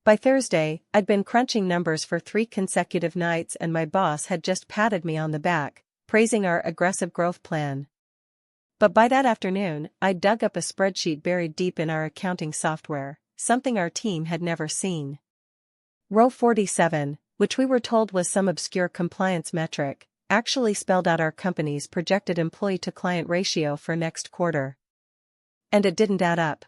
By Thursday, I'd been crunching numbers for 3 consecutive nights and my boss had just patted me on the back, praising our aggressive growth plan. But by that afternoon, I'd dug up a spreadsheet buried deep in our accounting software, something our team had never seen. Row 47, which we were told was some obscure compliance metric, actually spelled out our company's projected employee-to-client ratio for next quarter. And it didn't add up.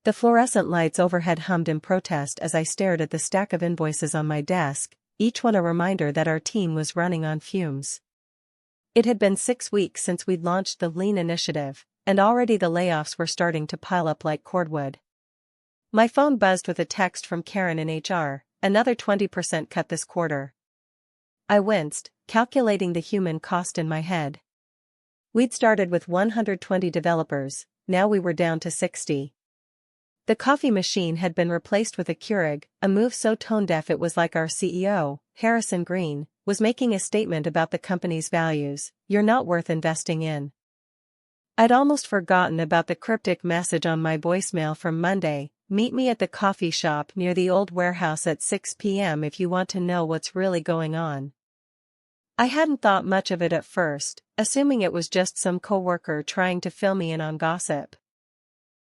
The fluorescent lights overhead hummed in protest as I stared at the stack of invoices on my desk, each one a reminder that our team was running on fumes. It had been 6 weeks since we'd launched the Lean initiative, and already the layoffs were starting to pile up like cordwood. My phone buzzed with a text from Karen in HR, another 20% cut this quarter. I winced, calculating the human cost in my head. We'd started with 120 developers, now we were down to 60. The coffee machine had been replaced with a Keurig, a move so tone-deaf it was like our CEO, Harrison Green, was making a statement about the company's values: "You're not worth investing in." I'd almost forgotten about the cryptic message on my voicemail from Monday: "Meet me at the coffee shop near the old warehouse at 6 p.m. if you want to know what's really going on." I hadn't thought much of it at first, assuming it was just some coworker trying to fill me in on gossip.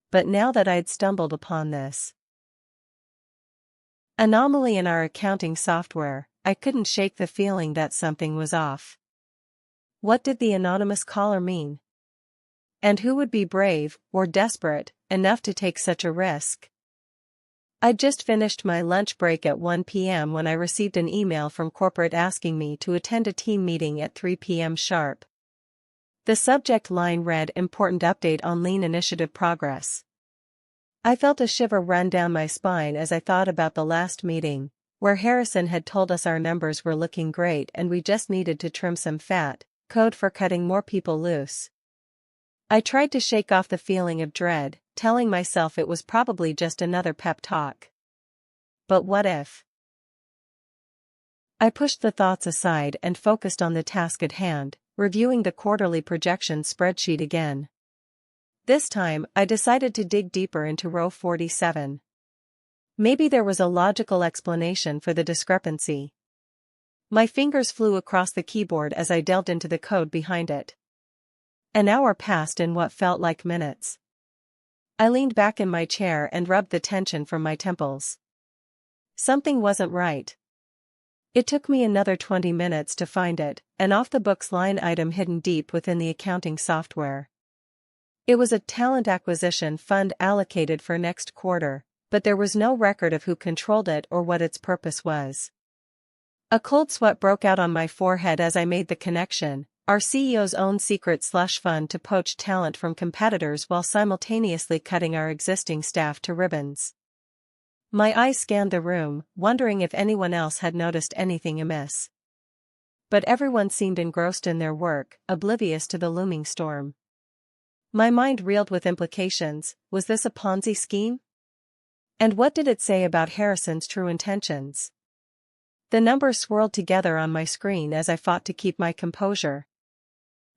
But now that I'd stumbled upon this anomaly in our accounting software, I couldn't shake the feeling that something was off. What did the anonymous caller mean? And who would be brave, or desperate, enough to take such a risk? I'd just finished my lunch break at 1 p.m. when I received an email from corporate asking me to attend a team meeting at 3 p.m. sharp. The subject line read "Important Update on Lean Initiative Progress." I felt a shiver run down my spine as I thought about the last meeting, where Harrison had told us our numbers were looking great and we just needed to trim some fat, code for cutting more people loose. I tried to shake off the feeling of dread, telling myself it was probably just another pep talk. But what if? I pushed the thoughts aside and focused on the task at hand, reviewing the quarterly projection spreadsheet again. This time, I decided to dig deeper into row 47. Maybe there was a logical explanation for the discrepancy. My fingers flew across the keyboard as I delved into the code behind it. An hour passed in what felt like minutes. I leaned back in my chair and rubbed the tension from my temples. Something wasn't right. It took me another 20 minutes to find it, an off-the-books line item hidden deep within the accounting software. It was a talent acquisition fund allocated for next quarter, but there was no record of who controlled it or what its purpose was. A cold sweat broke out on my forehead as I made the connection: our CEO's own secret slush fund to poach talent from competitors while simultaneously cutting our existing staff to ribbons. My eyes scanned the room, wondering if anyone else had noticed anything amiss. But everyone seemed engrossed in their work, oblivious to the looming storm. My mind reeled with implications. Was this a Ponzi scheme? And what did it say about Harrison's true intentions? The numbers swirled together on my screen as I fought to keep my composure.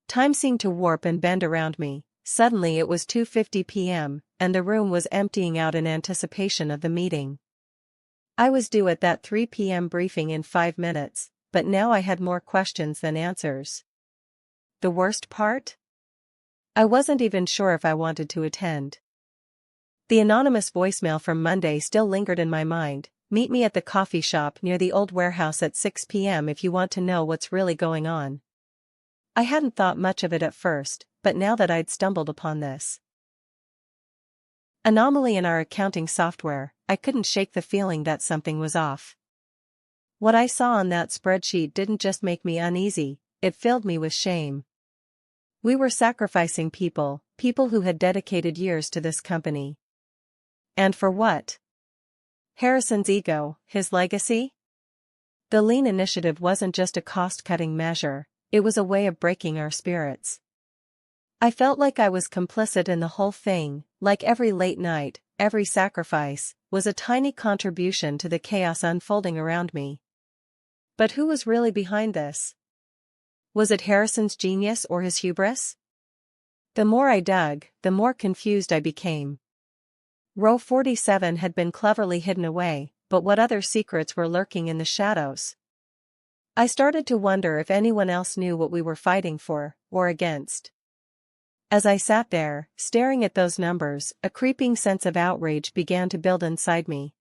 Time seemed to warp and bend around me. Suddenly it was 2:50 p.m., and the room was emptying out in anticipation of the meeting. I was due at that 3 p.m. briefing in 5 minutes, but now I had more questions than answers. The worst part? I wasn't even sure if I wanted to attend. The anonymous voicemail from Monday still lingered in my mind: "Meet me at the coffee shop near the old warehouse at 6 p.m. if you want to know what's really going on." I hadn't thought much of it at first, but now that I'd stumbled upon this anomaly in our accounting software, I couldn't shake the feeling that something was off. What I saw on that spreadsheet didn't just make me uneasy, it filled me with shame. We were sacrificing people who had dedicated years to this company. And for what? Harrison's ego, his legacy? The Lean initiative wasn't just a cost-cutting measure, it was a way of breaking our spirits. I felt like I was complicit in the whole thing, like every late night, every sacrifice, was a tiny contribution to the chaos unfolding around me. But who was really behind this? Was it Harrison's genius or his hubris? The more I dug, the more confused I became. Row 47 had been cleverly hidden away, but what other secrets were lurking in the shadows? I started to wonder if anyone else knew what we were fighting for, or against. As I sat there, staring at those numbers, a creeping sense of outrage began to build inside me.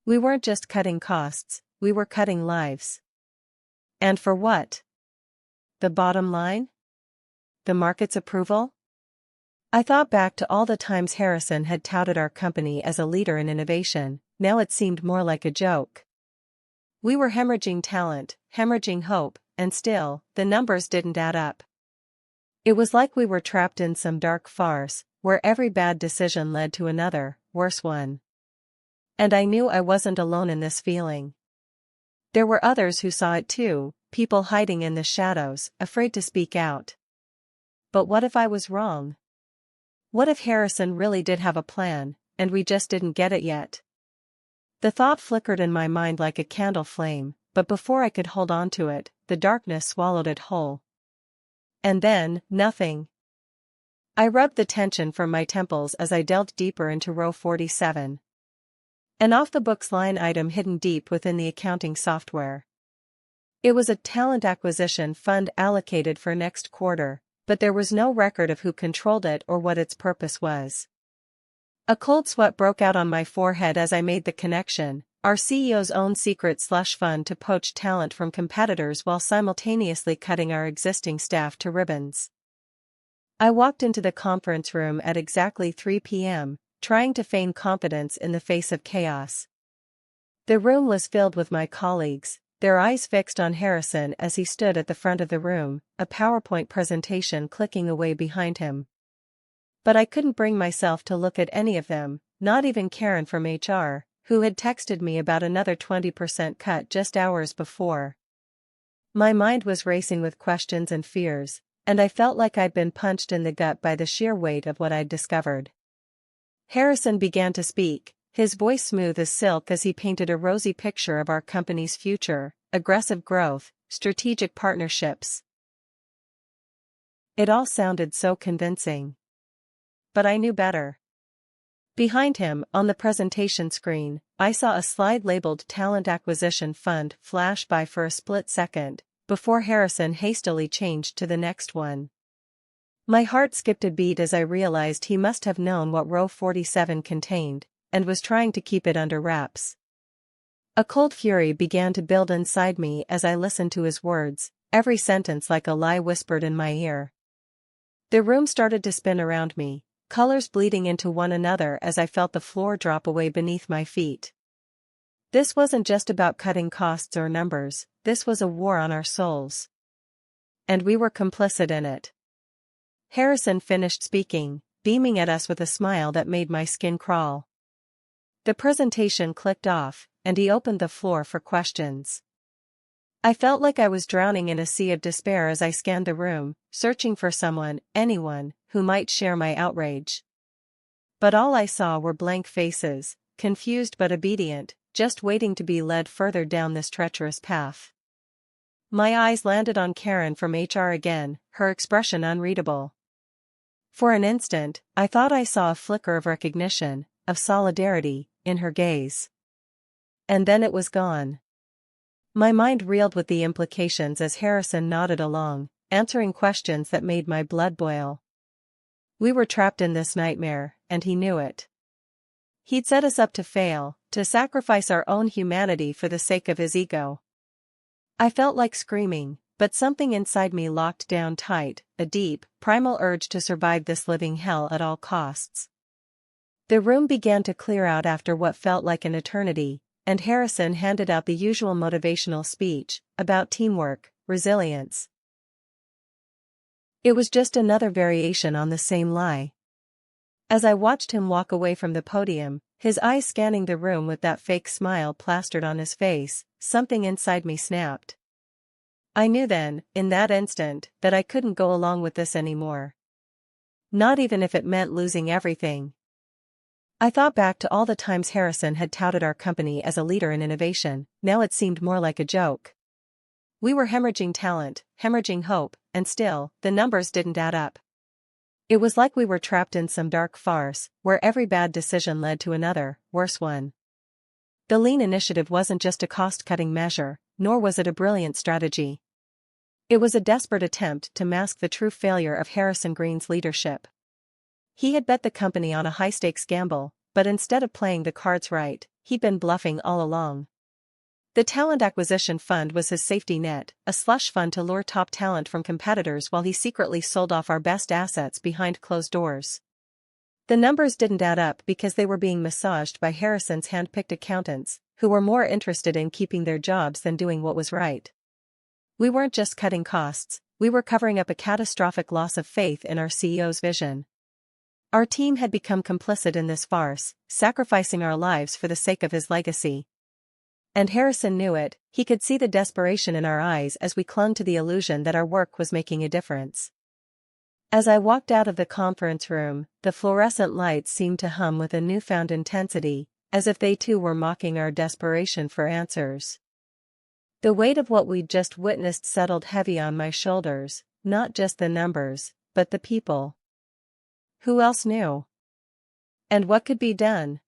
We weren't just cutting costs, we were cutting lives. And for what? The bottom line? The market's approval? I thought back to all the times Harrison had touted our company as a leader in innovation. Now it seemed more like a joke. We were hemorrhaging talent, hemorrhaging hope, and still, the numbers didn't add up. It was like we were trapped in some dark farce, where every bad decision led to another, worse one. And I knew I wasn't alone in this feeling. There were others who saw it too, people hiding in the shadows, afraid to speak out. But what if I was wrong? What if Harrison really did have a plan, and we just didn't get it yet? The thought flickered in my mind like a candle flame, but before I could hold on to it, the darkness swallowed it whole. And then, nothing. I rubbed the tension from my temples as I delved deeper into row 47. An off-the-books line item hidden deep within the accounting software. It was a talent acquisition fund allocated for next quarter, but there was no record of who controlled it or what its purpose was. A cold sweat broke out on my forehead as I made the connection, our CEO's own secret slush fund to poach talent from competitors while simultaneously cutting our existing staff to ribbons. I walked into the conference room at exactly 3 p.m., trying to feign confidence in the face of chaos. The room was filled with my colleagues, their eyes fixed on Harrison as he stood at the front of the room, a PowerPoint presentation clicking away behind him. But I couldn't bring myself to look at any of them, not even Karen from HR, who had texted me about another 20% cut just hours before. My mind was racing with questions and fears, and I felt like I'd been punched in the gut by the sheer weight of what I'd discovered. Harrison began to speak, his voice smooth as silk as he painted a rosy picture of our company's future, aggressive growth, strategic partnerships. It all sounded so convincing. But I knew better. Behind him, on the presentation screen, I saw a slide labeled Talent Acquisition Fund flash by for a split second, before Harrison hastily changed to the next one. My heart skipped a beat as I realized he must have known what row 47 contained, and was trying to keep it under wraps. A cold fury began to build inside me as I listened to his words, every sentence like a lie whispered in my ear. The room started to spin around me, colors bleeding into one another as I felt the floor drop away beneath my feet. This wasn't just about cutting costs or numbers, this was a war on our souls. And we were complicit in it. Harrison finished speaking, beaming at us with a smile that made my skin crawl. The presentation clicked off, and he opened the floor for questions. I felt like I was drowning in a sea of despair as I scanned the room, searching for someone, anyone, who might share my outrage. But all I saw were blank faces, confused but obedient, just waiting to be led further down this treacherous path. My eyes landed on Karen from HR again, her expression unreadable. For an instant, I thought I saw a flicker of recognition, of solidarity, in her gaze. And then it was gone. My mind reeled with the implications as Harrison nodded along, answering questions that made my blood boil. We were trapped in this nightmare, and he knew it. He'd set us up to fail, to sacrifice our own humanity for the sake of his ego. I felt like screaming, but something inside me locked down tight, a deep, primal urge to survive this living hell at all costs. The room began to clear out after what felt like an eternity, and Harrison handed out the usual motivational speech, about teamwork, resilience. It was just another variation on the same lie. As I watched him walk away from the podium, his eyes scanning the room with that fake smile plastered on his face, something inside me snapped. I knew then, in that instant, that I couldn't go along with this anymore. Not even if it meant losing everything. I thought back to all the times Harrison had touted our company as a leader in innovation. Now it seemed more like a joke. We were hemorrhaging talent, hemorrhaging hope, and still, the numbers didn't add up. It was like we were trapped in some dark farce, where every bad decision led to another, worse one. The Lean Initiative wasn't just a cost-cutting measure, nor was it a brilliant strategy. It was a desperate attempt to mask the true failure of Harrison Green's leadership. He had bet the company on a high-stakes gamble, but instead of playing the cards right, he'd been bluffing all along. The talent acquisition fund was his safety net, a slush fund to lure top talent from competitors while he secretly sold off our best assets behind closed doors. The numbers didn't add up because they were being massaged by Harrison's hand-picked accountants, who were more interested in keeping their jobs than doing what was right. We weren't just cutting costs, we were covering up a catastrophic loss of faith in our CEO's vision. Our team had become complicit in this farce, sacrificing our lives for the sake of his legacy. And Harrison knew it. He could see the desperation in our eyes as we clung to the illusion that our work was making a difference. As I walked out of the conference room, the fluorescent lights seemed to hum with a newfound intensity, as if they too were mocking our desperation for answers. The weight of what we'd just witnessed settled heavy on my shoulders, not just the numbers, but the people. Who else knew? And what could be done?